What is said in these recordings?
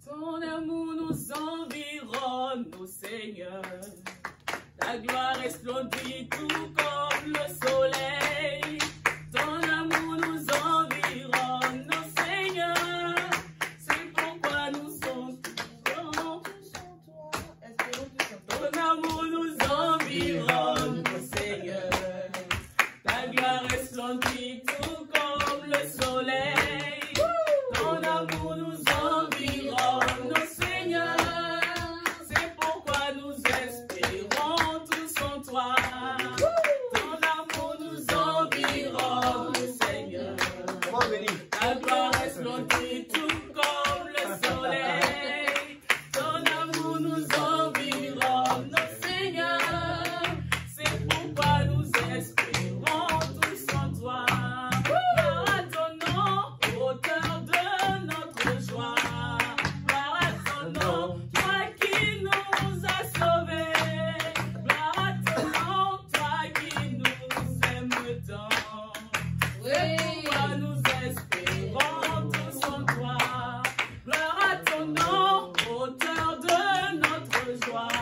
Ton amour nous environne, ô Seigneur. Ta gloire resplendit tout comme le soleil. Ton amour nous environne, ô Seigneur. C'est pourquoi nous sommes ton amour nous environne, ô Seigneur. Ta gloire resplendit tout comme le soleil. Ton amour nous environne, ô Seigneur. C'est pourquoi nous espérons tous en toi. Ton amour nous environne, ô Seigneur. Ta gloire resplendit tout comme le soleil. Ton amour nous environne, ô Seigneur. C'est pourquoi nous espérons tous en toi. Gloire à ton nom, auteur de notre joie. Gloire à ton nom, toi qui nous as sauvés. Gloire à ton nom, toi qui nous aimes tant. C'est pourquoi nous espérons tous en toi. Gloire à ton nom, auteur de notre joie.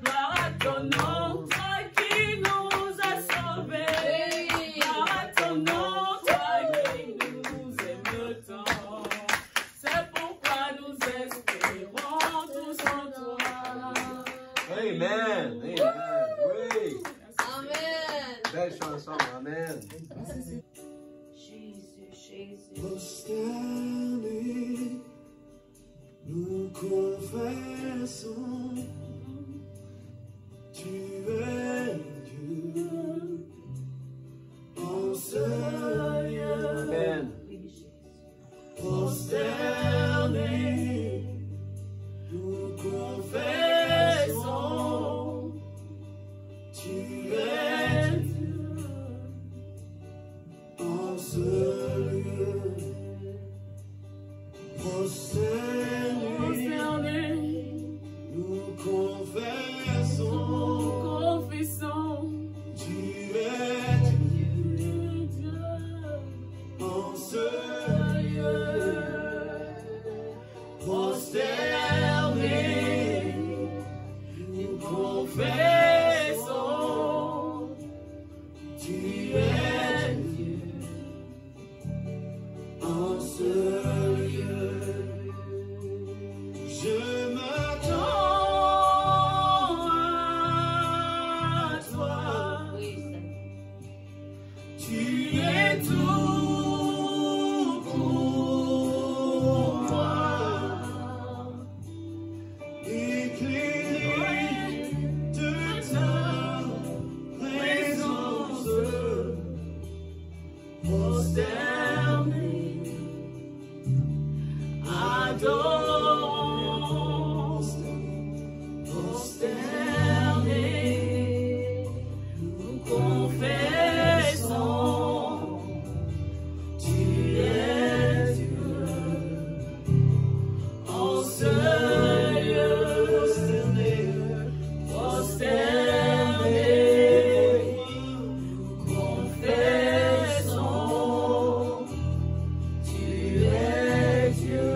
Gloire à ton nom, toi qui nous as sauvés. Gloire à ton nom, toi qui nous aimes tant. C'est pourquoi nous espérons tous en toi. Amen. Amen. Oui. Amen. Belle chanson. Amen. Jésus, Jésus. Prosternés, nous confessons, tu es Dieu en ce lieu. Amen. Prosternés, nous confessons, tu es Dieu en ce lieu. Prosternés, nous confessons, tu es Dieu en ce lieu. Prosternés, nous confessons, tu es Dieu en ce lieu. Je m'attends à toi, tu es tout pour moi. Éclairé de ta présence, prosterné, adorant, prosterné, nous confessons, tu es Dieu en ce lieu. Prosterné, nous confessons, tu es Dieu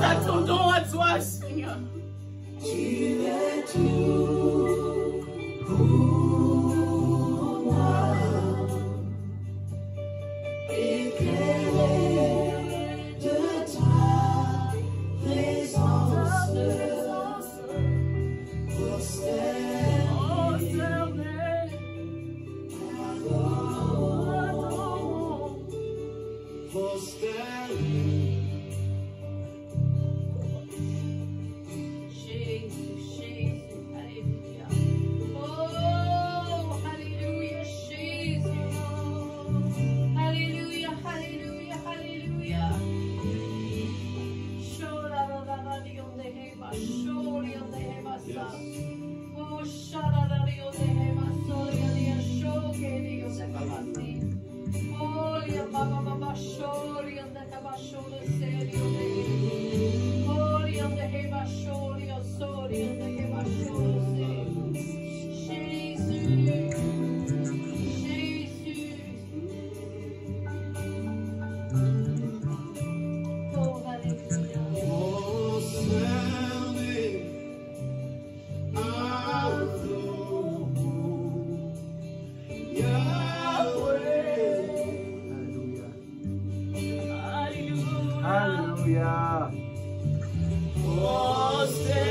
Attendons à toi, Seigneur. Tu es tout pour moi. Éclairé de ta présence, Alléluia. Prosterné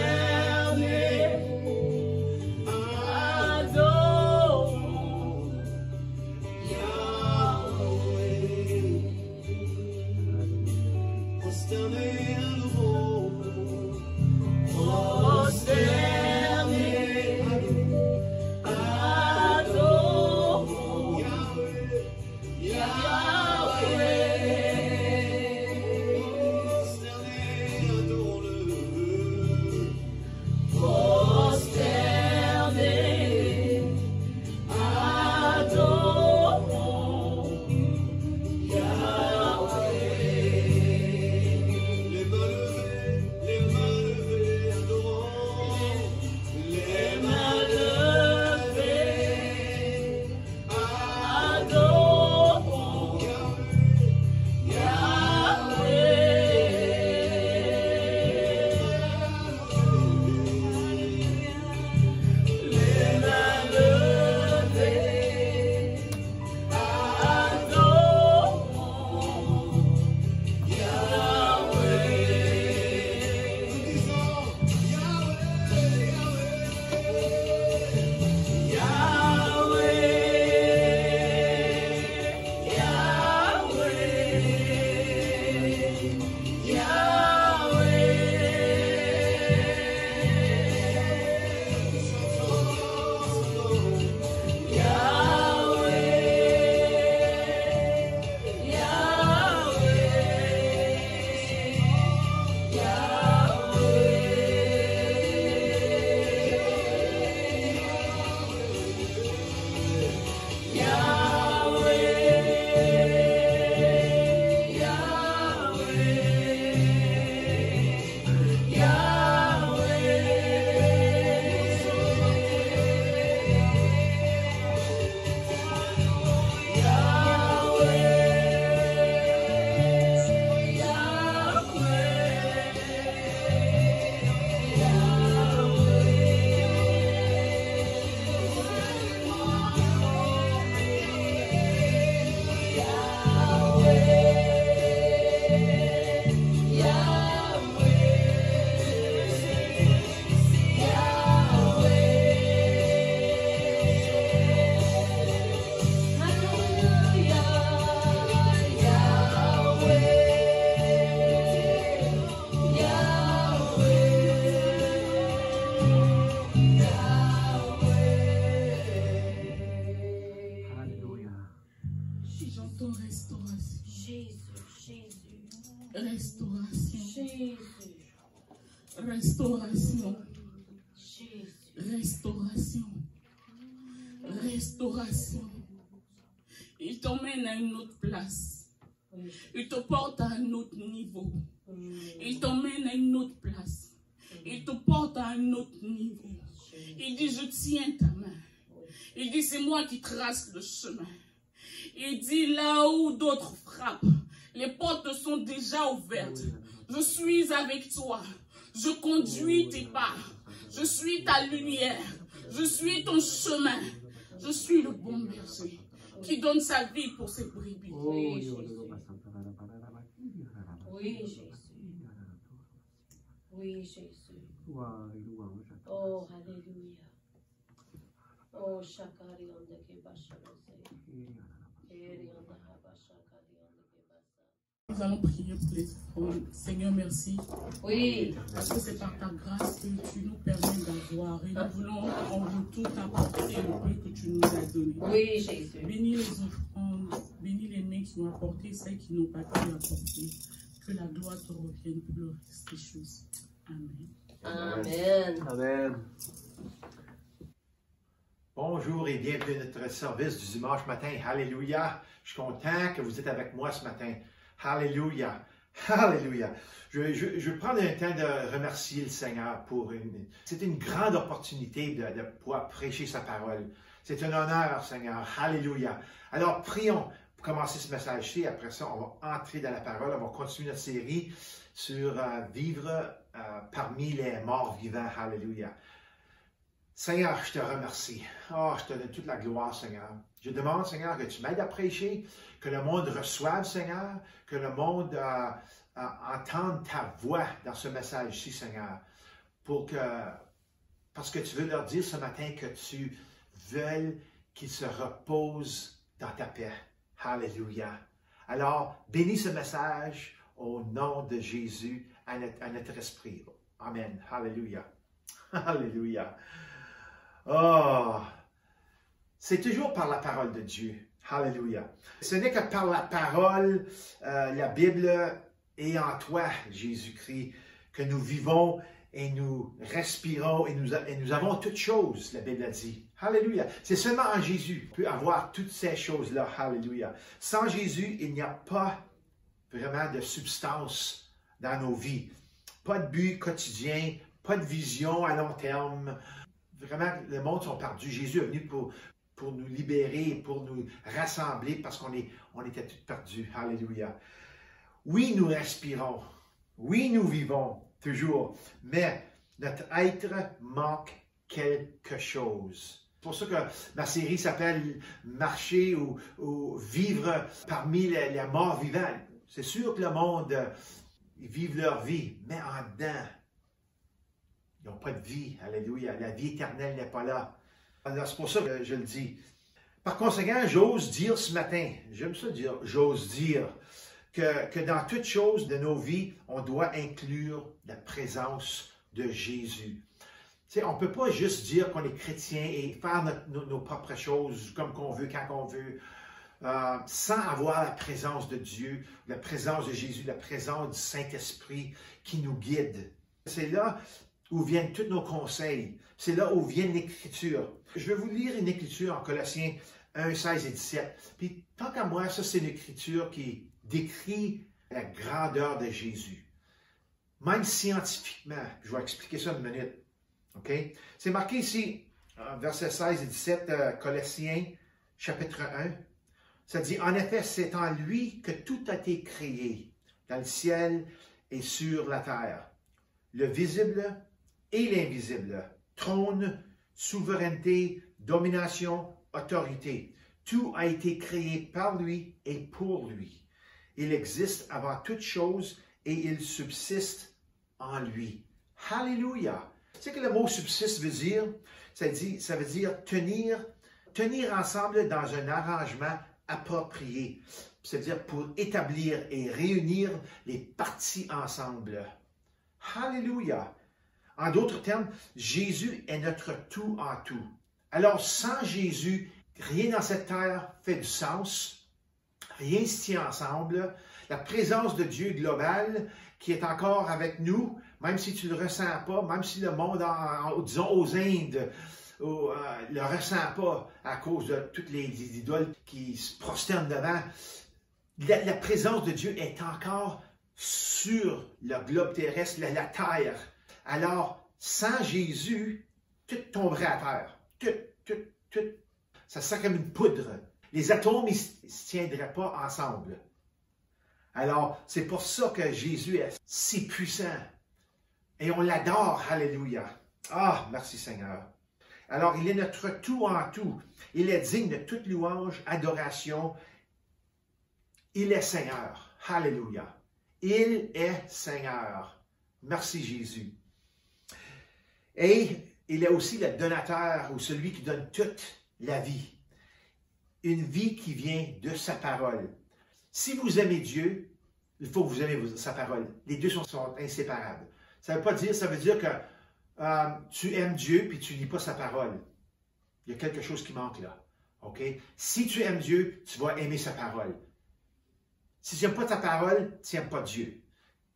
restauration. Restauration. Restauration. Il t'emmène à une autre place. Il te porte à un autre niveau. Il t'emmène à une autre place. Il te porte à un autre niveau. Il dit, je tiens ta main. Il dit, c'est moi qui trace le chemin. Il dit, là où d'autres frappent, les portes sont déjà ouvertes. Je suis avec toi. Je conduis tes pas. Je suis ta lumière. Je suis ton chemin. Je suis le bon berger qui donne sa vie pour ses brebis. Oui, Jésus. Oui, Jésus. Oui, Jésus. Oh, alléluia. Oh, Shakari on the Kebasharose. Eri on the Habashakari on the Kebasa. Nous allons prier pour les enfants. Seigneur, merci. Oui. Parce que c'est par ta grâce que tu nous permets d'avoir. Et nous voulons en retour t'apporter le peu que tu nous as donné. Oui, Jésus. Bénis les offrandes, bénis les mains qui ont apporté, celles qui n'ont pas pu apporter. Que la gloire te revienne pour le reste des choses. Amen. Amen. Amen. Bonjour et bienvenue à notre service du dimanche matin. Alléluia. Je suis content que vous êtes avec moi ce matin. Alléluia. Alléluia. Je vais prendre un temps de remercier le Seigneur pour c'est une grande opportunité de pouvoir prêcher sa parole. C'est un honneur, Seigneur. Alléluia. Alors, prions pour commencer ce message-ci. Après ça, on va entrer dans la parole. On va continuer notre série sur vivre parmi les morts vivants. Alléluia. Seigneur, je te remercie. Oh, je te donne toute la gloire, Seigneur. Je demande, Seigneur, que tu m'aides à prêcher, que le monde reçoive, Seigneur, que le monde entende ta voix dans ce message-ci, Seigneur, parce que tu veux leur dire ce matin que tu veux qu'ils se reposent dans ta paix. Alléluia. Alors, bénis ce message au nom de Jésus à notre esprit. Amen. Alléluia. Alléluia. Oh, c'est toujours par la parole de Dieu. Alléluia. Ce n'est que par la parole, la Bible est en toi, Jésus-Christ, que nous vivons et nous respirons et nous avons toutes choses, la Bible a dit. Alléluia. C'est seulement en Jésus qu'on peut avoir toutes ces choses-là. Alléluia. Sans Jésus, il n'y a pas vraiment de substance dans nos vies. Pas de but quotidien, pas de vision à long terme. Vraiment, le monde sont perdus. Jésus est venu pour nous libérer, pour nous rassembler parce qu'on était tous perdus. Alléluia. Oui, nous respirons. Oui, nous vivons toujours. Mais notre être manque quelque chose. C'est pour ça que ma série s'appelle « Marcher ou vivre parmi les morts vivants ». C'est sûr que le monde, ils vivent leur vie, mais en dedans, ils n'ont pas de vie. Alléluia. La vie éternelle n'est pas là. Alors, c'est pour ça que je le dis. Par conséquent, j'ose dire ce matin, j'aime ça dire, j'ose dire que dans toute chose de nos vies, on doit inclure la présence de Jésus. Tu sais, on ne peut pas juste dire qu'on est chrétien et faire nos propres choses comme qu'on veut, quand on veut, sans avoir la présence de Dieu, la présence de Jésus, la présence du Saint-Esprit qui nous guide. C'est là où viennent tous nos conseils. C'est là où vient l'Écriture. Je vais vous lire une Écriture en Colossiens 1, 16 et 17. Puis, tant qu'à moi, ça, c'est une Écriture qui décrit la grandeur de Jésus. Même scientifiquement. Je vais expliquer ça une minute. OK? C'est marqué ici, versets 16 et 17, Colossiens, chapitre 1. Ça dit, « En effet, c'est en lui que tout a été créé, dans le ciel et sur la terre. Le visible et l'invisible, trône, souveraineté, domination, autorité. Tout a été créé par lui et pour lui. Il existe avant toute chose et il subsiste en lui. » Alléluia! Tu sais que le mot « subsiste » veut dire? Ça veut dire tenir ensemble dans un arrangement approprié. C'est-à-dire pour établir et réunir les parties ensemble. Alléluia! En d'autres termes, Jésus est notre tout en tout. Alors, sans Jésus, rien dans cette terre fait du sens, rien ne se tient ensemble. La présence de Dieu globale qui est encore avec nous, même si tu ne le ressens pas, même si le monde, disons aux Indes, ne le ressent pas à cause de toutes les idoles qui se prosternent devant, la présence de Dieu est encore sur le globe terrestre, la terre. Alors, sans Jésus, tout tomberait à terre. Tout. Ça serait comme une poudre. Les atomes, ils ne se tiendraient pas ensemble. Alors, c'est pour ça que Jésus est si puissant. Et on l'adore, alléluia. Ah, merci Seigneur. Alors, il est notre tout en tout. Il est digne de toute louange, adoration. Il est Seigneur. Alléluia. Il est Seigneur. Merci Jésus. Et il est aussi le donateur ou celui qui donne toute la vie. Une vie qui vient de sa parole. Si vous aimez Dieu, il faut que vous aimez sa parole. Les deux sont inséparables. Ça veut dire que tu aimes Dieu puis tu ne lis pas sa parole. Il y a quelque chose qui manque là. OK? Si tu aimes Dieu, tu vas aimer sa parole. Si tu n'aimes pas ta parole, tu n'aimes pas Dieu.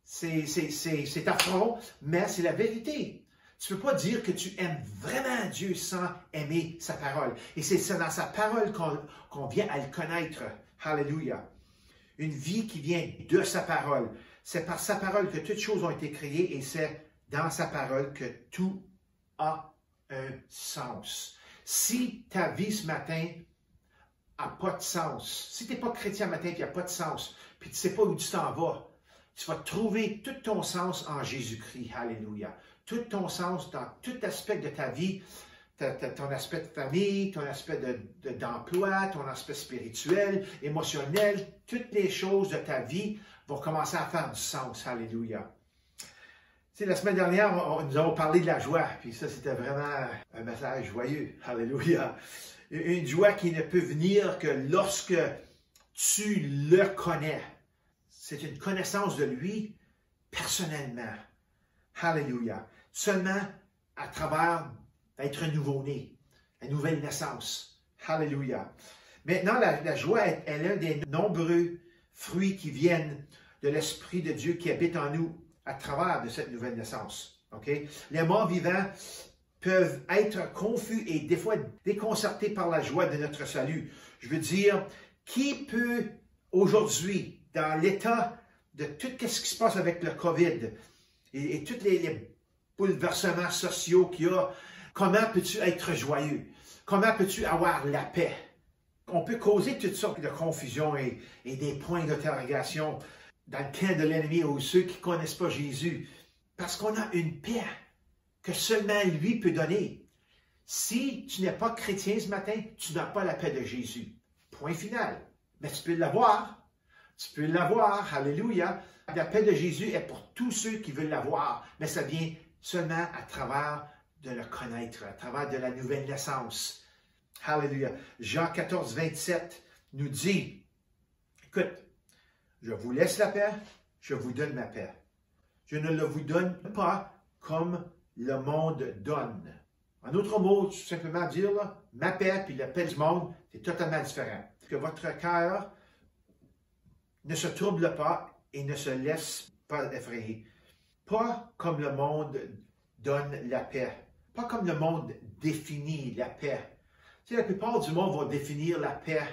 C'est affront, mais c'est la vérité. Tu ne peux pas dire que tu aimes vraiment Dieu sans aimer sa parole. Et c'est dans sa parole qu'on vient à le connaître. Alléluia. Une vie qui vient de sa parole. C'est par sa parole que toutes choses ont été créées et c'est dans sa parole que tout a un sens. Si ta vie ce matin n'a pas de sens, si tu n'es pas chrétien ce matin et il n'y a pas de sens, puis tu ne sais pas où tu t'en vas, tu vas trouver tout ton sens en Jésus-Christ. Alléluia. Tout ton sens dans tout aspect de ta vie, ton aspect de famille, ton aspect d'emploi, ton aspect spirituel, émotionnel, toutes les choses de ta vie vont commencer à faire du sens. Alléluia. Tu sais, la semaine dernière, nous avons parlé de la joie, puis ça, c'était vraiment un message joyeux. Alléluia. Une joie qui ne peut venir que lorsque tu le connais. C'est une connaissance de lui personnellement. Alléluia. Seulement à travers d'être un nouveau-né, la nouvelle naissance. Alléluia. Maintenant, la joie est l'un des nombreux fruits qui viennent de l'Esprit de Dieu qui habite en nous à travers de cette nouvelle naissance. Okay? Les morts vivants peuvent être confus et des fois déconcertés par la joie de notre salut. Je veux dire, qui peut aujourd'hui, dans l'état de tout ce qui se passe avec le COVID et tous les bouleversements sociaux qu'il y a, comment peux-tu être joyeux? Comment peux-tu avoir la paix? On peut causer toutes sortes de confusion et des points d'interrogation dans le camp de l'ennemi ou ceux qui ne connaissent pas Jésus. Parce qu'on a une paix que seulement lui peut donner. Si tu n'es pas chrétien ce matin, tu n'as pas la paix de Jésus. Point final. Mais tu peux l'avoir. Tu peux l'avoir. Alléluia. La paix de Jésus est pour tous ceux qui veulent l'avoir. Mais ça vient seulement à travers de le connaître, à travers de la nouvelle naissance. Alléluia. Jean 14, 27 nous dit, écoute, je vous laisse la paix, je vous donne ma paix. Je ne le vous donne pas comme le monde donne. En d'autres mots, tout simplement dire, là, ma paix et la paix du monde, c'est totalement différent. Que votre cœur ne se trouble pas et ne se laisse pas effrayer. Pas comme le monde donne la paix. Pas comme le monde définit la paix. Tu sais, la plupart du monde vont définir la paix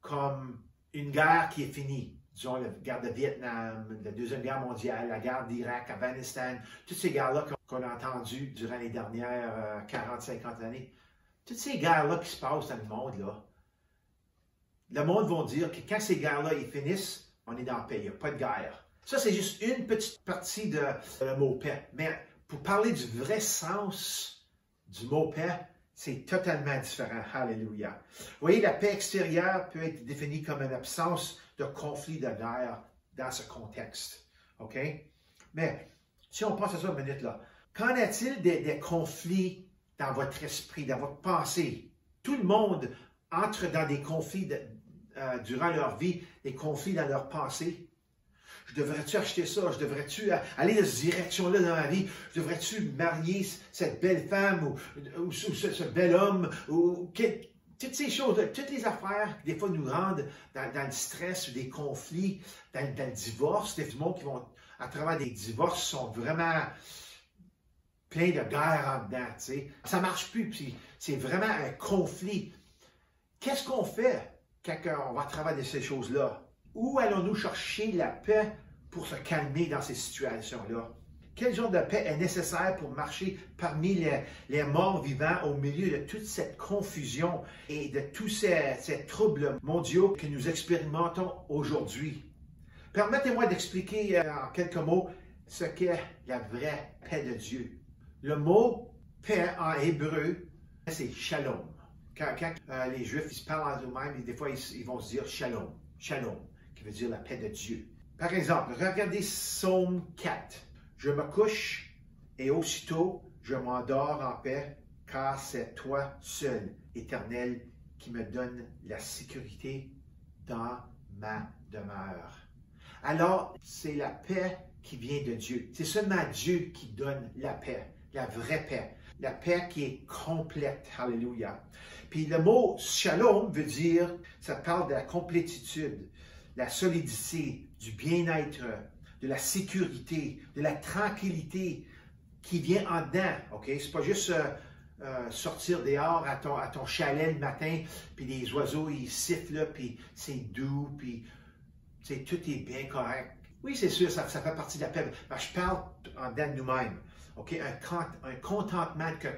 comme une guerre qui est finie. Disons, la guerre de Vietnam, la Deuxième Guerre mondiale, la guerre d'Irak, Afghanistan, toutes ces guerres-là qu'on a entendues durant les dernières 40-50 années. Toutes ces guerres-là qui se passent dans le monde, là, le monde va dire que quand ces guerres-là finissent, on est dans la paix, il n'y a pas de guerre. Ça, c'est juste une petite partie de le mot paix. Mais pour parler du vrai sens du mot paix, c'est totalement différent. Alléluia. Vous voyez, la paix extérieure peut être définie comme une absence de conflit, de guerre dans ce contexte. OK? Mais si on pense à ça une minute là, qu'en est-il des conflits dans votre esprit, dans votre pensée? Tout le monde entre dans des conflits durant leur vie, des conflits dans leur pensée. Je devrais-tu acheter ça? Je devrais-tu aller dans cette direction-là dans ma vie? Je devrais-tu marier cette belle femme ou ce bel homme? Toutes ces choses, toutes les affaires qui des fois nous rendent dans le stress ou des conflits, dans le divorce, des gens qui vont à travers des divorces sont vraiment pleins de guerre en dedans, tu sais. Ça ne marche plus, puis c'est vraiment un conflit. Qu'est-ce qu'on fait quand on va à travers de ces choses-là? Où allons-nous chercher la paix pour se calmer dans ces situations-là? Quel genre de paix est nécessaire pour marcher parmi les morts vivants au milieu de toute cette confusion et de tous ces troubles mondiaux que nous expérimentons aujourd'hui? Permettez-moi d'expliquer en quelques mots ce qu'est la vraie paix de Dieu. Le mot paix en hébreu, c'est shalom. Quand les Juifs se parlent en eux-mêmes, des fois ils vont se dire shalom, shalom, qui veut dire la paix de Dieu. Par exemple, regardez Psaume 4. Je me couche et aussitôt je m'endors en paix, car c'est toi seul, Éternel, qui me donne la sécurité dans ma demeure. Alors, c'est la paix qui vient de Dieu. C'est seulement Dieu qui donne la paix, la vraie paix. La paix qui est complète. Alléluia. Puis le mot shalom veut dire, ça parle de la complétitude, la solidité, du bien-être, de la sécurité, de la tranquillité qui vient en dedans. OK? C'est pas juste sortir dehors à ton chalet le matin, puis les oiseaux, ils sifflent, puis c'est doux, puis tout est bien correct. Oui, c'est sûr, ça fait partie de la paix. Mais je parle en dedans de nous-mêmes. Okay? Un contentement que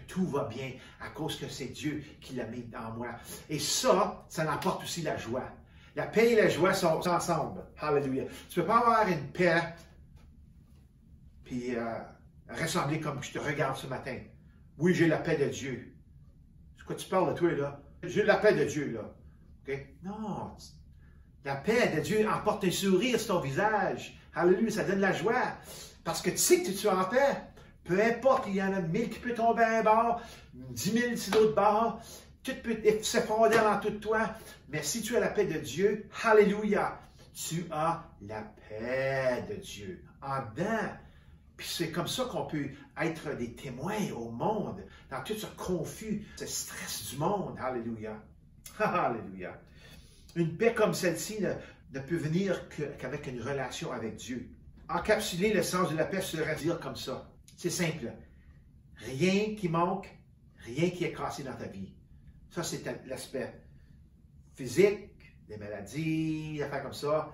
tout va bien à cause que c'est Dieu qui l'a mis en moi. Et ça apporte aussi la joie. La paix et la joie sont ensemble. Hallelujah. Tu ne peux pas avoir une paix puis ressembler comme je te regarde ce matin. Oui, j'ai la paix de Dieu. C'est quoi tu parles de toi, là? J'ai la paix de Dieu, là. Okay? Non. La paix de Dieu emporte un sourire sur ton visage. Hallelujah, ça donne la joie. Parce que tu sais que tu es en paix. Peu importe, il y en a 1000 qui peuvent tomber à un bord, 10 000 sur l'autre bord. Tout peut s'effondrer en tout de toi. Mais si tu as la paix de Dieu, hallelujah, tu as la paix de Dieu en dedans. Puis c'est comme ça qu'on peut être des témoins au monde, dans tout ce confus, ce stress du monde. Alléluia. Alléluia. Une paix comme celle-ci ne peut venir qu'avec une relation avec Dieu. Encapsuler le sens de la paix serait dire comme ça. C'est simple. Rien qui manque, rien qui est cassé dans ta vie. Ça, c'est l'aspect physique, des maladies, des affaires comme ça.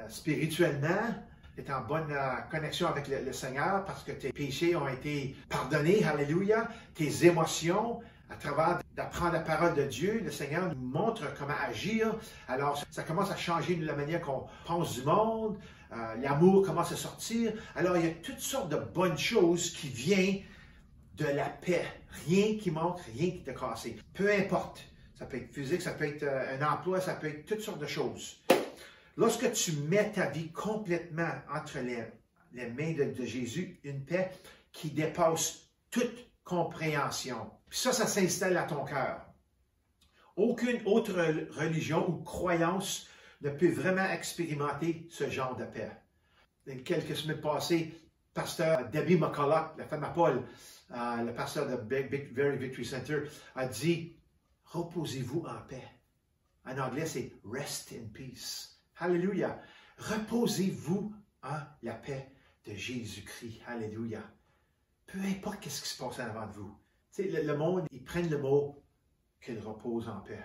Spirituellement, tu es en bonne connexion avec le Seigneur parce que tes péchés ont été pardonnés. Alléluia. Tes émotions, à travers d'apprendre la parole de Dieu, le Seigneur nous montre comment agir. Alors, ça commence à changer la manière qu'on pense du monde. L'amour commence à sortir. Alors, il y a toutes sortes de bonnes choses qui viennent de la paix. Rien qui manque, rien qui te casse. Peu importe. Ça peut être physique, ça peut être un emploi, ça peut être toutes sortes de choses. Lorsque tu mets ta vie complètement entre les mains de Jésus, une paix qui dépasse toute compréhension. Puis ça s'installe à ton cœur. Aucune autre religion ou croyance ne peut vraiment expérimenter ce genre de paix. Quelques semaines passées, pasteur Debbie McCulloch, la femme à Paul, le pasteur de Very Victory Center, a dit « Reposez-vous en paix ». En anglais, c'est « Rest in peace ». Alléluia. Reposez-vous en la paix de Jésus-Christ. Alléluia. Peu importe ce qui se passe en avant de vous. Tu sais, le monde, ils prennent le mot qu'il repose en paix.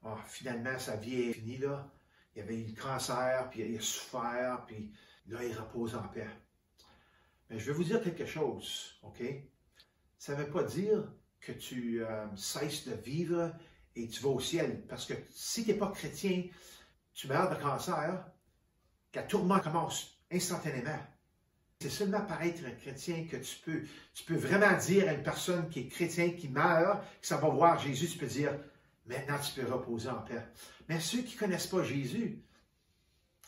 Oh, finalement, sa vie est finie, là. Il avait eu le cancer, puis il a souffert, puis là, il repose en paix. Mais je vais vous dire quelque chose, OK? Ça ne veut pas dire que tu cesses de vivre et tu vas au ciel. Parce que si tu n'es pas chrétien, tu meurs de cancer, que le tourment commence instantanément. C'est seulement par être un chrétien que tu peux vraiment dire à une personne qui est chrétien, qui meurt, que ça va voir Jésus, tu peux dire, maintenant tu peux reposer en paix. Mais ceux qui ne connaissent pas Jésus,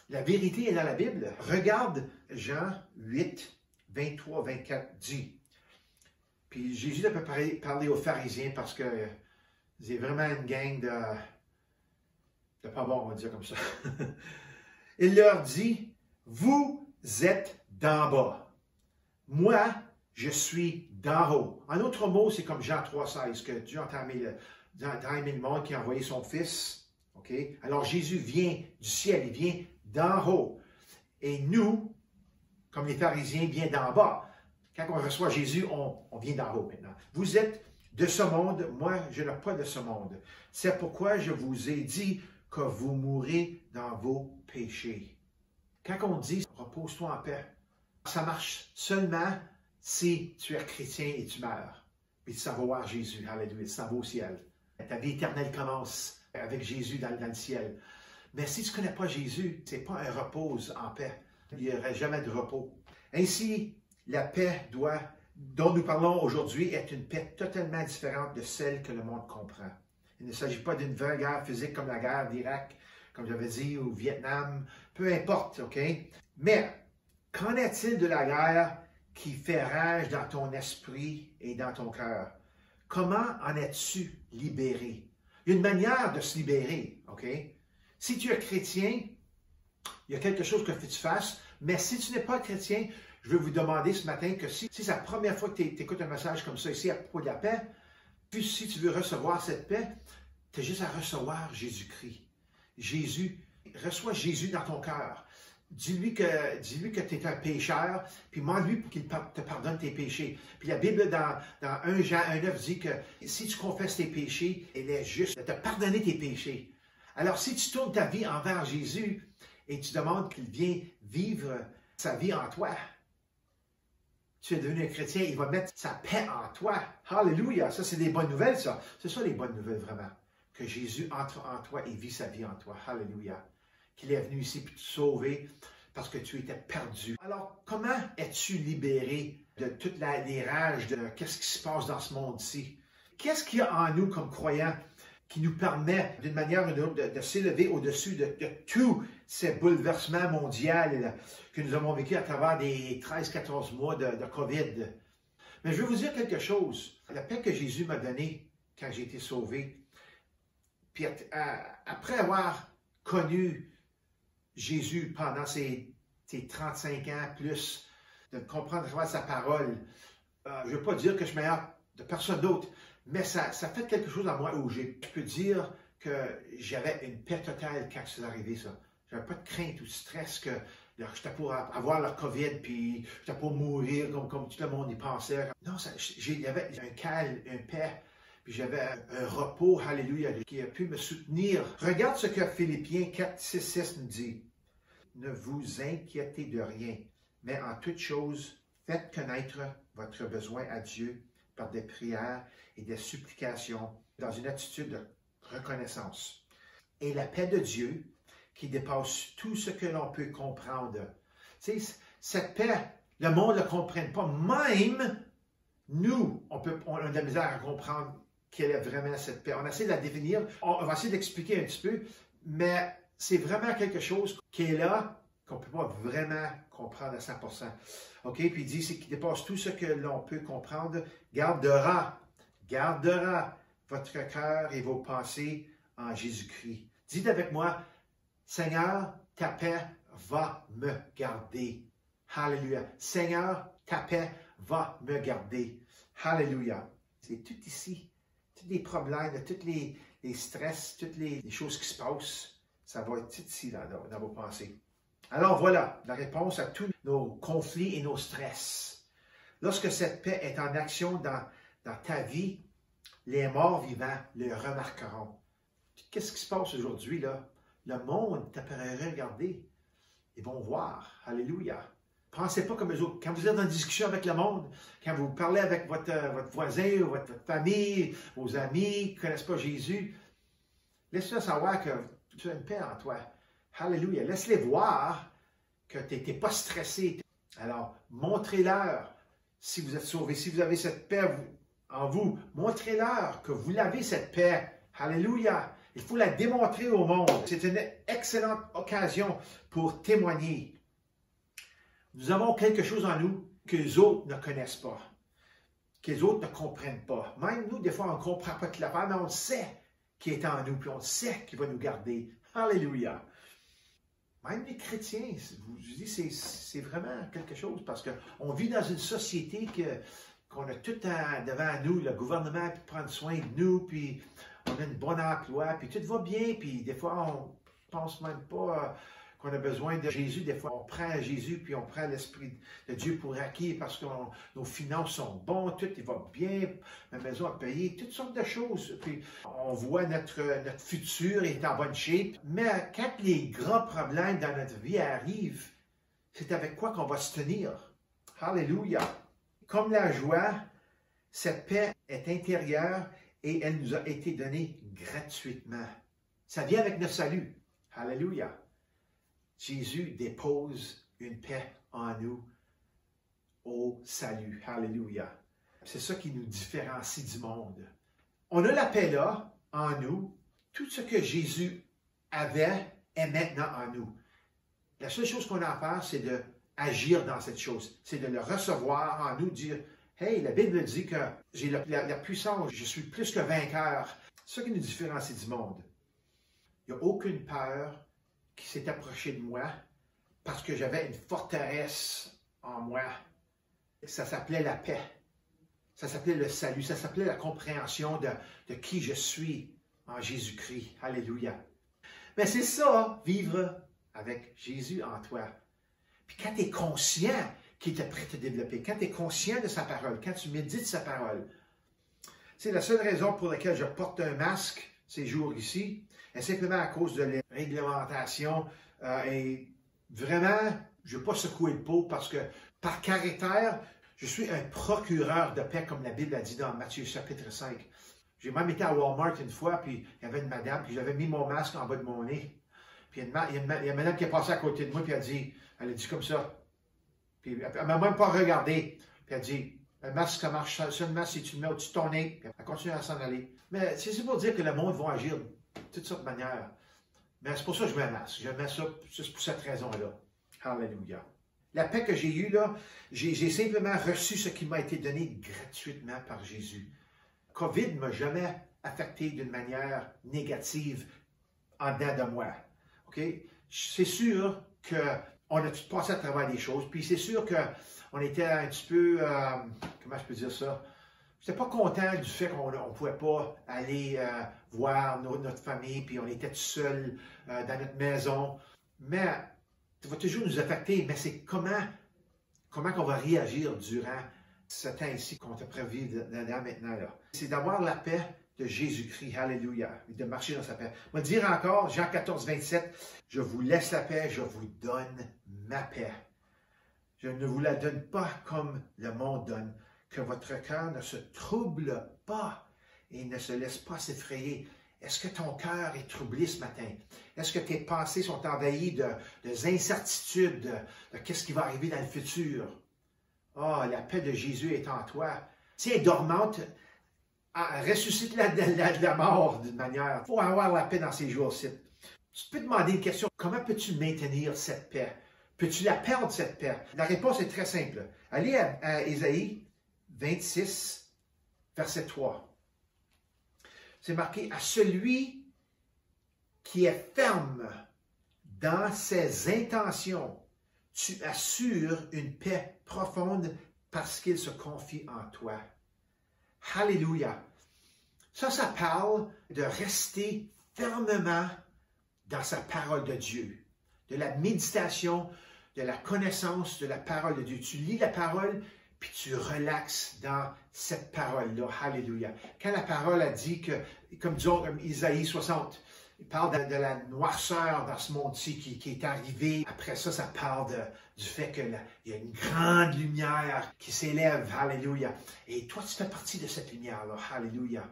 la vérité est dans la Bible. Regarde Jean 8, 23, 24 dit. Puis Jésus n'a pas parlé aux pharisiens parce que c'est vraiment une gang de pas bon, on va dire comme ça. Il leur dit, vous êtes d'en bas. Moi, je suis d'en haut. En autre mot, c'est comme Jean 3,16, que Dieu a aimé le monde qui a envoyé son Fils. Okay? Alors Jésus vient du ciel, il vient d'en haut. Et nous, comme les pharisiens, vient d'en bas. Quand on reçoit Jésus, on vient d'en haut maintenant. Vous êtes de ce monde, moi, je n'ai pas de ce monde. C'est pourquoi je vous ai dit que vous mourrez dans vos péchés. Quand on dit « repose-toi en paix », ça marche seulement si tu es chrétien et tu meurs. Puis tu s'en vas voir Jésus, alléluia, tu s'en vas au ciel. Ta vie éternelle commence avec Jésus dans le ciel. Mais si tu ne connais pas Jésus, ce n'est pas un repos en paix. Il n'y aurait jamais de repos. Ainsi, la paix dont nous parlons aujourd'hui est une paix totalement différente de celle que le monde comprend. Il ne s'agit pas d'une vraie guerre physique comme la guerre d'Irak, comme j'avais dit, ou Vietnam, peu importe, OK? Mais qu'en est-il de la guerre qui fait rage dans ton esprit et dans ton cœur? Comment en es-tu libéré? Il y a une manière de se libérer, OK? Si tu es chrétien, il y a quelque chose que tu fasses, mais si tu n'es pas chrétien, je veux vous demander ce matin que si c'est la première fois que tu écoutes un message comme ça ici à propos de la paix, puis si tu veux recevoir cette paix, tu as juste à recevoir Jésus-Christ. Reçois Jésus dans ton cœur. Dis-lui que tu es un pécheur, puis demande-lui pour qu'il te pardonne tes péchés. Puis la Bible, dans 1 Jean 1,9 dit que si tu confesses tes péchés, elle est juste de te pardonner tes péchés. Alors, si tu tournes ta vie envers Jésus et tu demandes qu'il vienne vivre sa vie en toi, tu es devenu un chrétien, il va mettre sa paix en toi. Alléluia! Ça, c'est des bonnes nouvelles, ça. C'est ça les bonnes nouvelles, vraiment. Que Jésus entre en toi et vit sa vie en toi. Alléluia! Qu'il est venu ici pour te sauver parce que tu étais perdu. Alors, comment es-tu libéré de toutes les rages de qu'est-ce qui se passe dans ce monde-ci? Qu'est-ce qu'il y a en nous comme croyants qui nous permet, d'une manière ou d'une autre, de s'élever au-dessus de tous ces bouleversements mondiaux que nous avons vécu à travers des 13-14 mois de COVID. Mais je vais vous dire quelque chose. La paix que Jésus m'a donnée quand j'ai été sauvé, puis après avoir connu Jésus pendant ces 35 ans plus, de comprendre à travers sa parole, je ne veux pas dire que je suis meilleur de personne d'autre, mais ça fait quelque chose en moi où je peux dire que j'avais une paix totale quand c'est arrivé, ça. Je n'avais pas de crainte ou de stress que j'étais pour avoir le COVID, puis j'étais pour mourir comme tout le monde y pensait. Non, il y avait un calme, une paix, puis j'avais un repos, alléluia, qui a pu me soutenir. Regarde ce que Philippiens 4, 6, 6 nous dit. Ne vous inquiétez de rien, mais en toute chose, faites connaître votre besoin à Dieu par des prières et des supplications dans une attitude de reconnaissance. Et la paix de Dieu, qui dépasse tout ce que l'on peut comprendre. Tu sais, cette paix, le monde ne la comprenne pas. Même nous, on a de la misère à comprendre quelle est vraiment cette paix. On essaie de la définir, on va essayer d'expliquer un petit peu, mais c'est vraiment quelque chose qui est là, qu'on ne peut pas vraiment comprendre à 100%. OK? Puis il dit, c'est qui dépasse tout ce que l'on peut comprendre, gardera votre cœur et vos pensées en Jésus-Christ. Dites avec moi, Seigneur, ta paix va me garder. Alléluia. Seigneur, ta paix va me garder. Alléluia. C'est tout ici. Tous les problèmes, tous les stress, toutes les choses qui se passent, ça va être tout ici dans vos pensées. Alors voilà la réponse à tous nos conflits et nos stress. Lorsque cette paix est en action dans ta vie, les morts vivants le remarqueront. Qu'est-ce qui se passe aujourd'hui, là? Le monde t'apparaît regarder. Ils vont voir. Alléluia. Pensez pas comme eux autres. Quand vous êtes en discussion avec le monde, quand vous parlez avec votre voisin ou votre famille, vos amis qui ne connaissent pas Jésus, laisse-les savoir que tu as une paix en toi. Alléluia. Laisse-les voir que tu n'es pas stressé. Alors, montrez-leur si vous êtes sauvés, si vous avez cette paix en vous, montrez-leur que vous l'avez cette paix. Alléluia. Il faut la démontrer au monde. C'est une excellente occasion pour témoigner. Nous avons quelque chose en nous que les autres ne connaissent pas, que les autres ne comprennent pas. Même nous, des fois, on ne comprend pas toute l'affaire, mais on sait qui est en nous, puis on sait qu'il va nous garder. Alléluia. Même les chrétiens, je vous dis, c'est vraiment quelque chose, parce qu'on vit dans une société qu'on a tout devant nous, le gouvernement qui prend soin de nous, puis on a un bon emploi, puis tout va bien, puis des fois, on ne pense même pas qu'on a besoin de Jésus. Des fois, on prend Jésus, puis on prend l'Esprit de Dieu pour acquis parce que nos finances sont bonnes, tout va bien, la maison a payé, toutes sortes de choses. Puis on voit notre futur est en bonne shape. Mais quand les grands problèmes dans notre vie arrivent, c'est avec quoi qu'on va se tenir. Alléluia. Comme la joie, cette paix est intérieure et elle nous a été donnée gratuitement. Ça vient avec notre salut. Alléluia. Jésus dépose une paix en nous au salut. Alléluia. C'est ça qui nous différencie du monde. On a la paix là, en nous. Tout ce que Jésus avait est maintenant en nous. La seule chose qu'on a à faire, c'est d'agir dans cette chose. C'est de le recevoir en nous, dire « Hey, la Bible dit que j'ai la puissance, je suis plus que vainqueur. » C'est ça qui nous différencie du monde. Il n'y a aucune peur qui s'est approchée de moi parce que j'avais une forteresse en moi. Ça s'appelait la paix. Ça s'appelait le salut. Ça s'appelait la compréhension de qui je suis en Jésus-Christ. Alléluia. Mais c'est ça, vivre avec Jésus en toi. Puis quand tu es conscient qu'il est prêt à te développer, quand tu es conscient de sa parole, quand tu médites sa parole, c'est la seule raison pour laquelle je porte un masque ces jours ici, est simplement à cause de la réglementation. Et vraiment, je ne veux pas secouer le pot parce que par caractère, je suis un procureur de paix, comme la Bible a dit dans Matthieu chapitre 5. J'ai même été à Walmart une fois, puis il y avait une madame, puis j'avais mis mon masque en bas de mon nez. Puis il y a une madame qui est passée à côté de moi, puis elle a dit comme ça. Puis elle ne m'a même pas regardé. Puis elle a dit, le masque, ça marche seulement si tu le mets au-dessus de ton nez. Puis elle continue à s'en aller. Mais c'est pour dire que le monde va agir de toutes sortes de manières. Mais c'est pour ça que je mets un masque. Je mets ça juste pour cette raison-là. Alléluia. La paix que j'ai eue, là, j'ai simplement reçu ce qui m'a été donné gratuitement par Jésus. COVID ne m'a jamais affecté d'une manière négative en dedans de moi. Okay? C'est sûr qu'on a tout passé à travers des choses, puis c'est sûr qu'on était un petit peu, comment je peux dire ça? Je n'étais pas content du fait qu'on ne pouvait pas aller voir notre famille, puis on était tout seul dans notre maison. Mais ça va toujours nous affecter, mais c'est comment on va réagir durant ce temps ici qu'on te prévu maintenant. C'est d'avoir la paix de Jésus-Christ, alléluia, et de marcher dans sa paix. On va dire encore, Jean 14, 27, « Je vous laisse la paix, je vous donne ma paix. Je ne vous la donne pas comme le monde donne, que votre cœur ne se trouble pas et ne se laisse pas s'effrayer. » Est-ce que ton cœur est troublé ce matin? Est-ce que tes pensées sont envahies d'incertitudes, de qu'est-ce qui va arriver dans le futur? Oh, la paix de Jésus est en toi. Si elle est dormante, ressuscite-la de la mort d'une manière. Il faut avoir la paix dans ces jours-ci. Tu peux te demander une question. Comment peux-tu maintenir cette paix? Peux-tu la perdre, cette paix? La réponse est très simple. Allez à Ésaïe 26, verset 3. C'est marqué « À celui qui est ferme dans ses intentions, tu assures une paix profonde parce qu'il se confie en toi. » Alléluia. Ça parle de rester fermement dans sa parole de Dieu, de la méditation, de la connaissance de la parole de Dieu. Tu lis la parole, puis tu relaxes dans cette parole-là. Alléluia. Quand la parole a dit que, comme disons, comme Isaïe 60, il parle de la noirceur dans ce monde-ci qui est arrivé. Après ça, ça parle du fait qu'il y a une grande lumière qui s'élève. Alléluia. Et toi, tu fais partie de cette lumière-là. Alléluia.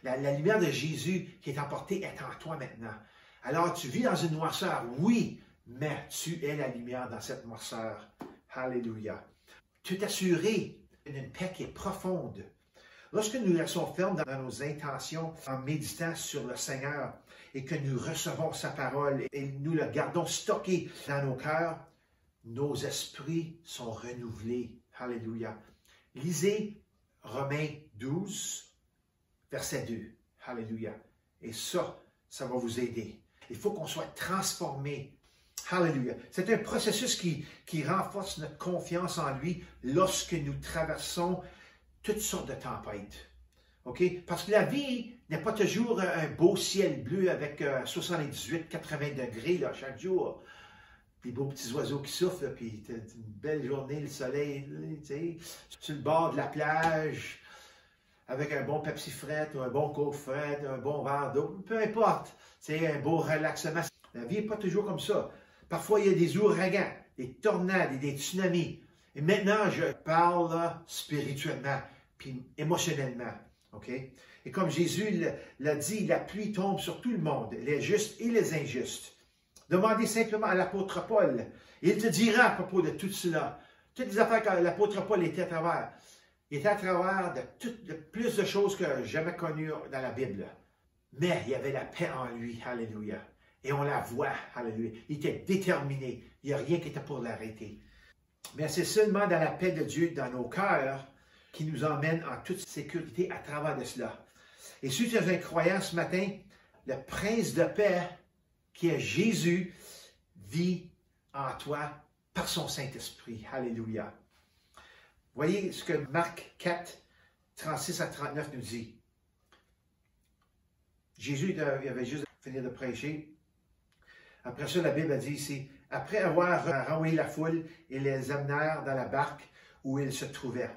La lumière de Jésus qui est emportée est en toi maintenant. Alors, tu vis dans une noirceur, oui, mais tu es la lumière dans cette noirceur. Alléluia. Tu t'assurer d'une paix qui est profonde. Lorsque nous restons fermes dans nos intentions en méditant sur le Seigneur et que nous recevons sa parole et nous le gardons stocké dans nos cœurs, nos esprits sont renouvelés. Alléluia. Lisez Romains 12, verset 2. Alléluia. Et ça va vous aider. Il faut qu'on soit transformé. Alléluia. C'est un processus qui renforce notre confiance en lui lorsque nous traversons toutes sortes de tempêtes. OK? Parce que la vie n'est pas toujours un beau ciel bleu avec 78-80 degrés là, chaque jour. des beaux petits oiseaux qui soufflent, puis t'as une belle journée, le soleil, tu sais, sur le bord de la plage, avec un bon Pepsi fret, ou un bon Coke fret, un bon verre d'eau, peu importe, tu sais, un beau relaxement. La vie n'est pas toujours comme ça. Parfois, il y a des ouragans, des tornades et des tsunamis. Et maintenant, je parle là, spirituellement, puis émotionnellement, OK? Et comme Jésus l'a dit, la pluie tombe sur tout le monde, les justes et les injustes. Demandez simplement à l'apôtre Paul. Il te dira à propos de tout cela. Toutes les affaires que l'apôtre Paul était à travers. Il était à travers de plus de choses que j'ai jamais connues dans la Bible. Mais il y avait la paix en lui. Alléluia. Et on la voit. Alléluia. Il était déterminé. Il n'y a rien qui était pour l'arrêter. Mais c'est seulement dans la paix de Dieu, dans nos cœurs, qui nous emmène en toute sécurité à travers de cela. Et si tu es un croyant ce matin, le prince de paix, qui est Jésus, vit en toi par son Saint-Esprit. Alléluia. Voyez ce que Marc 4, 36 à 39 nous dit. Jésus il avait juste fini de prêcher. Après ça, la Bible a dit ici, après avoir renvoyé la foule, ils les amenèrent dans la barque où ils se trouvaient.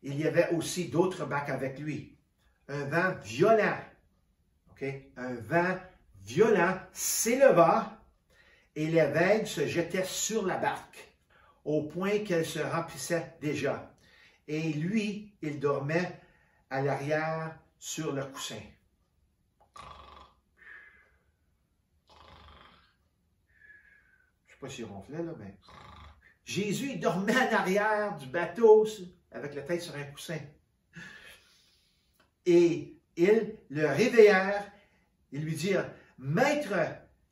Il y avait aussi d'autres barques avec lui. Un vent violent, okay? Un vent violent s'éleva et les vagues se jetaient sur la barque, au point qu'elle se remplissait déjà. Et lui, il dormait à l'arrière sur le coussin. Je ne sais pas s'il ronflait, là, mais... Jésus, il dormait en arrière du bateau, avec la tête sur un coussin. Et ils le réveillèrent et lui dirent, « Maître,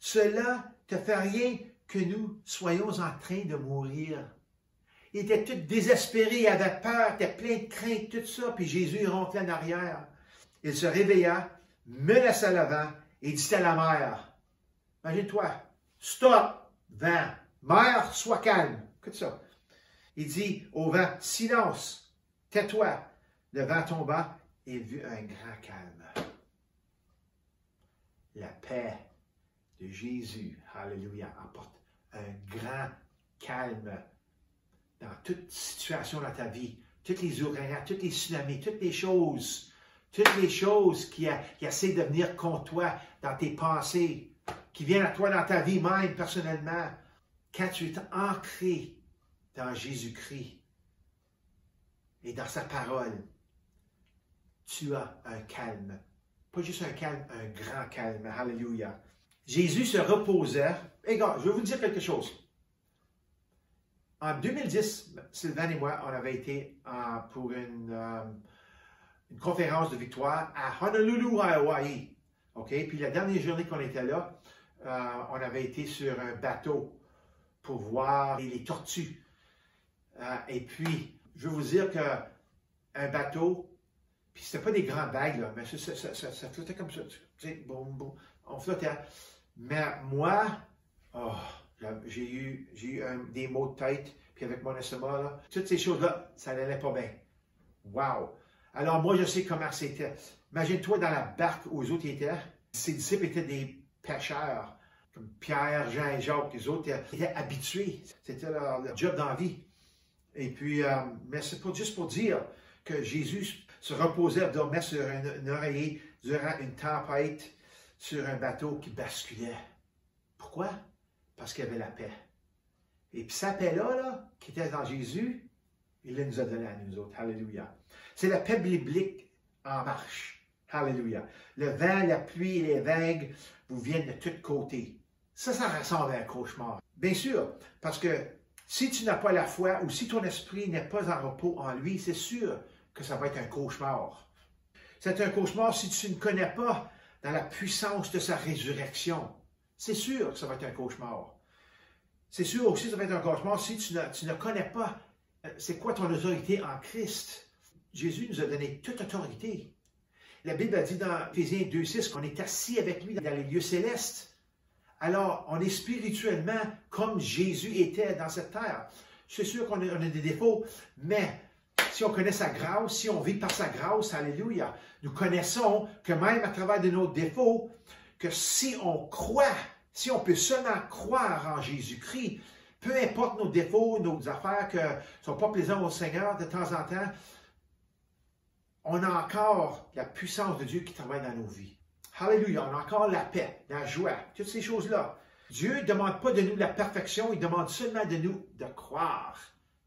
cela te fait rien que nous soyons en train de mourir. » Il était tout désespéré, il avait peur, il était plein de crainte, tout ça, puis Jésus il ronflait en arrière. Il se réveilla, me laissa le vent et dit à la mer, « Imagine-toi, stop, vent, mer, sois calme. » Écoute ça. Il dit au vent, « Silence, tais-toi. » Le vent tomba et il vit un grand calme. La paix de Jésus, alléluia, apporte un grand calme dans toute situation dans ta vie, toutes les ouragans, toutes les tsunamis, toutes les choses qui essaient de venir contre toi dans tes pensées, qui viennent à toi dans ta vie même personnellement. Quand tu es ancré dans Jésus-Christ et dans sa parole, tu as un calme. Pas juste un calme, un grand calme. Alléluia. Jésus se reposait. Et gars, je vais vous dire quelque chose. En 2010, Sylvain et moi, on avait été pour une conférence de victoire à Honolulu, Hawaii. OK? Puis la dernière journée qu'on était là, on avait été sur un bateau pour voir les tortues. Et puis, je veux vous dire qu'un bateau, puis c'était pas des grandes vagues, là, mais ça flottait comme ça. Tu sais, bon, on flottait. Mais moi, j'ai eu des maux de tête, puis avec mon estomac, là, toutes ces choses-là, ça n'allait pas bien. Wow! Alors moi, je sais comment c'était. Imagine-toi dans la barque où les autres étaient. Ses disciples étaient des pêcheurs, comme Pierre, Jean et Jacques. Les autres étaient habitués. C'était leur job dans la vie. Et puis, mais c'est pas juste pour dire que Jésus se reposait, dormait sur un oreiller durant une tempête sur un bateau qui basculait. Pourquoi? Parce qu'il y avait la paix. Et puis sa paix-là, qui était dans Jésus, il la nous a donnée à nous autres. Alléluia. C'est la paix biblique en marche. Alléluia. Le vent, la pluie et les vagues vous viennent de tous côtés. Ça ressemble à un cauchemar. Bien sûr, parce que si tu n'as pas la foi ou si ton esprit n'est pas en repos en lui, c'est sûr que ça va être un cauchemar. C'est un cauchemar si tu ne connais pas dans la puissance de sa résurrection. C'est sûr que ça va être un cauchemar. C'est sûr aussi que ça va être un cauchemar si tu ne connais pas c'est quoi ton autorité en Christ. Jésus nous a donné toute autorité. La Bible a dit dans Éphésiens 2,6 qu'on est assis avec lui dans les lieux célestes. Alors, on est spirituellement comme Jésus était dans cette terre. C'est sûr qu'on a des défauts, mais si on connaît sa grâce, si on vit par sa grâce, alléluia, nous connaissons que même à travers de nos défauts, que si on croit Si on peut seulement croire en Jésus-Christ, peu importe nos défauts, nos affaires qui ne sont pas plaisants au Seigneur de temps en temps, on a encore la puissance de Dieu qui travaille dans nos vies. Alléluia, on a encore la paix, la joie, toutes ces choses-là. Dieu ne demande pas de nous la perfection, il demande seulement de nous de croire.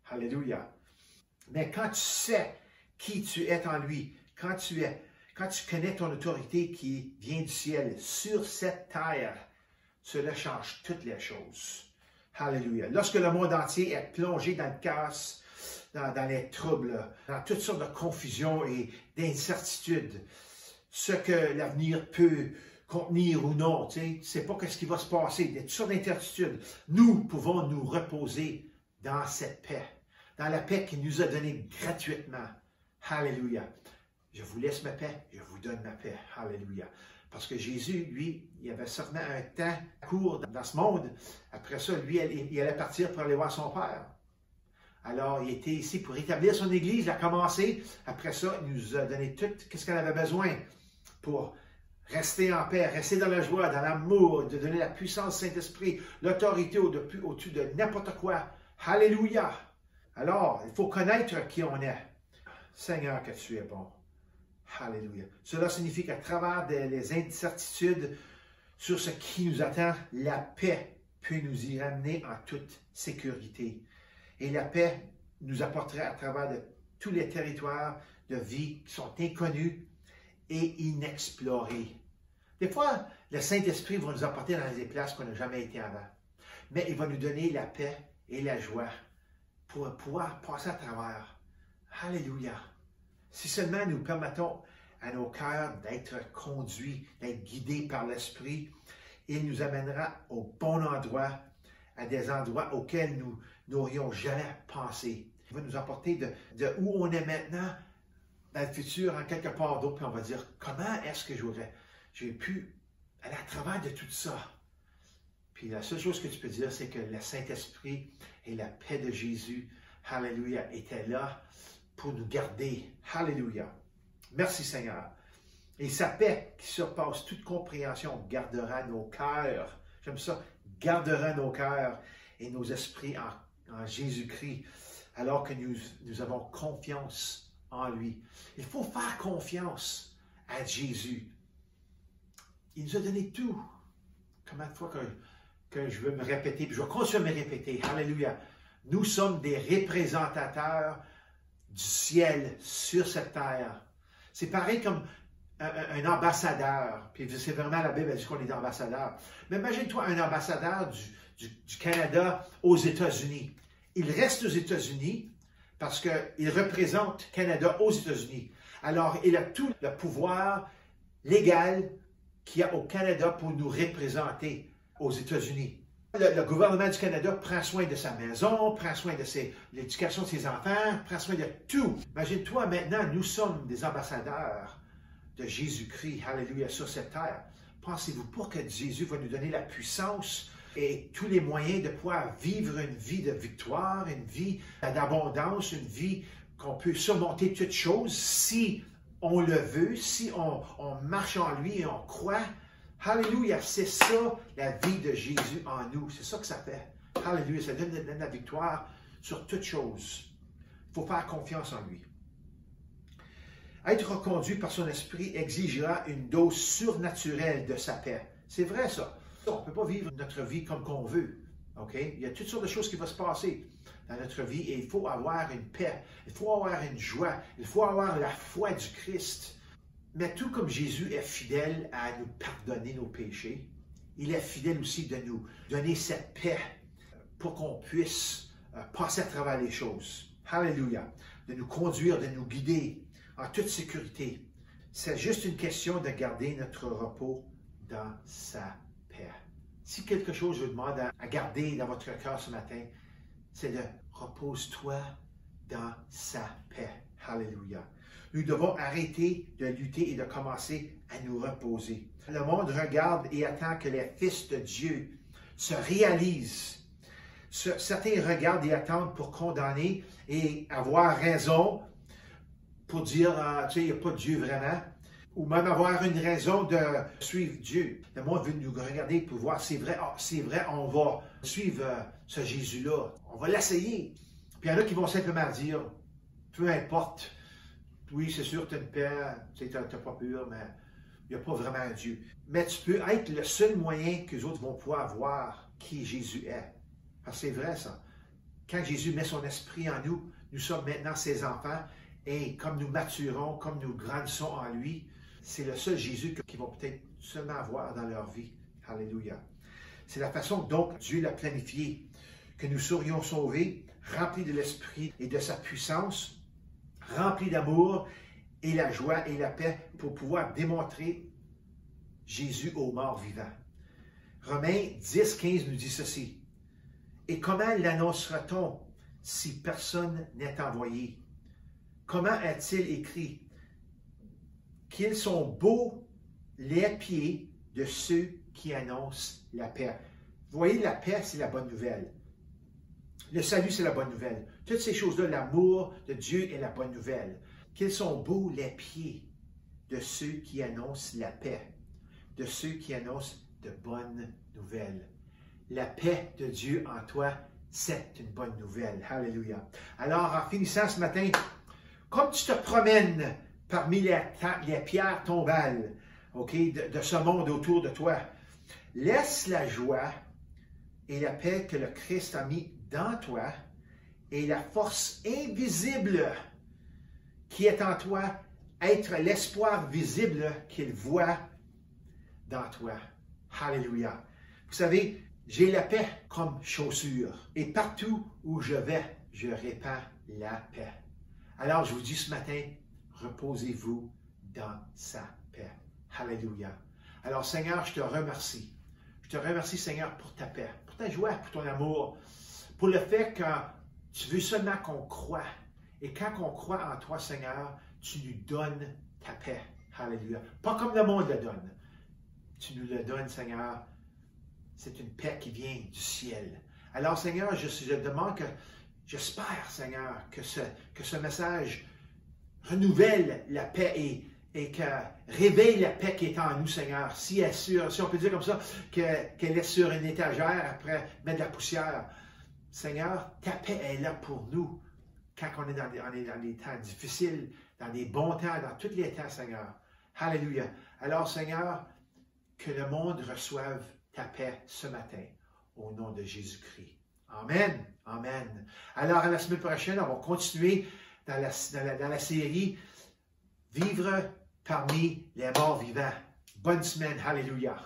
Alléluia. Mais quand tu sais qui tu es en lui, quand tu connais ton autorité qui vient du ciel sur cette terre, cela change toutes les choses. Alléluia. Lorsque le monde entier est plongé dans le chaos, dans les troubles, dans toutes sortes de confusions et d'incertitudes, ce que l'avenir peut contenir ou non, tu ne sais pas ce qui va se passer, il y a toutes sortes d'incertitudes. Nous pouvons nous reposer dans cette paix, dans la paix qu'il nous a donnée gratuitement. Alléluia. Je vous laisse ma paix, je vous donne ma paix. Alléluia. Parce que Jésus, lui, il avait seulement un temps court dans ce monde. Après ça, lui, il allait partir pour aller voir son Père. Alors, il était ici pour établir son Église, il a commencé. Après ça, il nous a donné tout ce qu'elle avait besoin pour rester en paix, rester dans la joie, dans l'amour, de donner la puissance du Saint-Esprit, l'autorité au-dessus de n'importe quoi. Alléluia! Alors, il faut connaître qui on est. Seigneur, que tu es bon. Alléluia. Cela signifie qu'à travers les incertitudes sur ce qui nous attend, la paix peut nous y ramener en toute sécurité. Et la paix nous apporterait à travers de tous les territoires de vie qui sont inconnus et inexplorés. Des fois, le Saint-Esprit va nous apporter dans des places qu'on n'a jamais été avant. Mais il va nous donner la paix et la joie pour pouvoir passer à travers. Alléluia. Si seulement nous permettons à nos cœurs d'être conduits, d'être guidés par l'Esprit, il nous amènera au bon endroit, à des endroits auxquels nous n'aurions jamais pensé. Il va nous apporter de où on est maintenant dans le futur, en quelque part d'autre, puis on va dire, comment est-ce que j'ai pu aller à travers de tout ça? Puis la seule chose que tu peux dire, c'est que le Saint-Esprit et la paix de Jésus, alléluia, étaient là pour nous garder. Alléluia. Merci Seigneur. Et sa paix qui surpasse toute compréhension gardera nos cœurs. J'aime ça. Gardera nos cœurs et nos esprits en Jésus-Christ, alors que nous avons confiance en lui. Il faut faire confiance à Jésus. Il nous a donné tout. Combien de fois que je veux me répéter, puis je vais continuer à me répéter. Alléluia. Nous sommes des représentateurs du ciel sur cette terre. C'est pareil comme un ambassadeur. Puis c'est vraiment la Bible, elle dit qu'on est ambassadeur. Mais imagine-toi un ambassadeur du Canada aux États-Unis. Il reste aux États-Unis parce qu'il représente Canada aux États-Unis. Alors, il a tout le pouvoir légal qu'il y a au Canada pour nous représenter aux États-Unis. Le gouvernement du Canada prend soin de sa maison, prend soin de l'éducation de ses enfants, prend soin de tout. Imagine-toi maintenant, nous sommes des ambassadeurs de Jésus-Christ, alléluia, sur cette terre. Pensez-vous pas que Jésus va nous donner la puissance et tous les moyens de pouvoir vivre une vie de victoire, une vie d'abondance, une vie qu'on peut surmonter toutes choses si on le veut, si on marche en lui et on croit. Alléluia, c'est ça la vie de Jésus en nous. C'est ça que ça fait. Alléluia, ça donne la victoire sur toutes choses. Il faut faire confiance en lui. Être conduit par son esprit exigera une dose surnaturelle de sa paix. C'est vrai ça. On ne peut pas vivre notre vie comme qu'on veut. Okay? Il y a toutes sortes de choses qui vont se passer dans notre vie et il faut avoir une paix, il faut avoir une joie, il faut avoir la foi du Christ. Mais tout comme Jésus est fidèle à nous pardonner nos péchés, il est fidèle aussi de nous donner cette paix pour qu'on puisse passer à travers les choses. Alléluia. De nous conduire, de nous guider en toute sécurité. C'est juste une question de garder notre repos dans sa paix. Si quelque chose vous demande à garder dans votre cœur ce matin, c'est de repose-toi dans sa paix. Alléluia. Nous devons arrêter de lutter et de commencer à nous reposer. Le monde regarde et attend que les fils de Dieu se réalisent. Certains regardent et attendent pour condamner et avoir raison, pour dire, tu sais, il n'y a pas de Dieu vraiment. ou même avoir une raison de suivre Dieu. Le monde veut nous regarder pour voir, c'est vrai, on va suivre ce Jésus-là. On va l'essayer. Puis il y en a qui vont simplement dire, peu importe, oui, c'est sûr, tu as une paix, tu n'as pas peur, mais il n'y a pas vraiment un Dieu. Mais tu peux être le seul moyen que les autres vont pouvoir voir qui Jésus est. Parce que c'est vrai, ça. Quand Jésus met son esprit en nous, nous sommes maintenant ses enfants, et comme nous maturons, comme nous grandissons en lui, c'est le seul Jésus qu'ils vont peut-être seulement avoir dans leur vie. Alléluia. C'est la façon dont Dieu l'a planifié, que nous serions sauvés, remplis de l'esprit et de sa puissance, remplis d'amour et la joie et la paix pour pouvoir démontrer Jésus aux morts vivants. Romains 10, 15 nous dit ceci. Et comment l'annoncera-t-on si personne n'est envoyé? Comment est-il écrit? Qu'ils sont beaux les pieds de ceux qui annoncent la paix. Vous voyez, la paix, c'est la bonne nouvelle. Le salut, c'est la bonne nouvelle. Toutes ces choses-là, l'amour de Dieu est la bonne nouvelle. Qu'ils sont beaux les pieds de ceux qui annoncent la paix, de ceux qui annoncent de bonnes nouvelles. La paix de Dieu en toi, c'est une bonne nouvelle. Alléluia. Alors, en finissant ce matin, comme tu te promènes parmi les pierres tombales, de ce monde autour de toi, laisse la joie et la paix que le Christ a mis dans toi et la force invisible qui est en toi, être l'espoir visible qu'il voit dans toi. Alléluia. Vous savez, j'ai la paix comme chaussure et partout où je vais, je répands la paix. Alors, je vous dis ce matin, reposez-vous dans sa paix. Alléluia. Alors, Seigneur, je te remercie. Je te remercie, Seigneur, pour ta paix, pour ta joie, pour ton amour, pour le fait que tu veux seulement qu'on croie. Et quand on croit en toi, Seigneur, tu nous donnes ta paix. Alléluia. Pas comme le monde le donne. Tu nous le donnes, Seigneur. C'est une paix qui vient du ciel. Alors, Seigneur, je demande que, j'espère, Seigneur, que ce message renouvelle la paix et que réveille la paix qui est en nous, Seigneur. Si on peut dire comme ça, qu'elle est sur une étagère après mettre de la poussière. Seigneur, ta paix est là pour nous quand on est dans des temps difficiles, dans des bons temps, dans tous les temps, Seigneur. Alléluia. Alors, Seigneur, que le monde reçoive ta paix ce matin, au nom de Jésus-Christ. Amen. Amen. Alors, à la semaine prochaine, on va continuer dans la série Vivre parmi les morts vivants. Bonne semaine. Alléluia.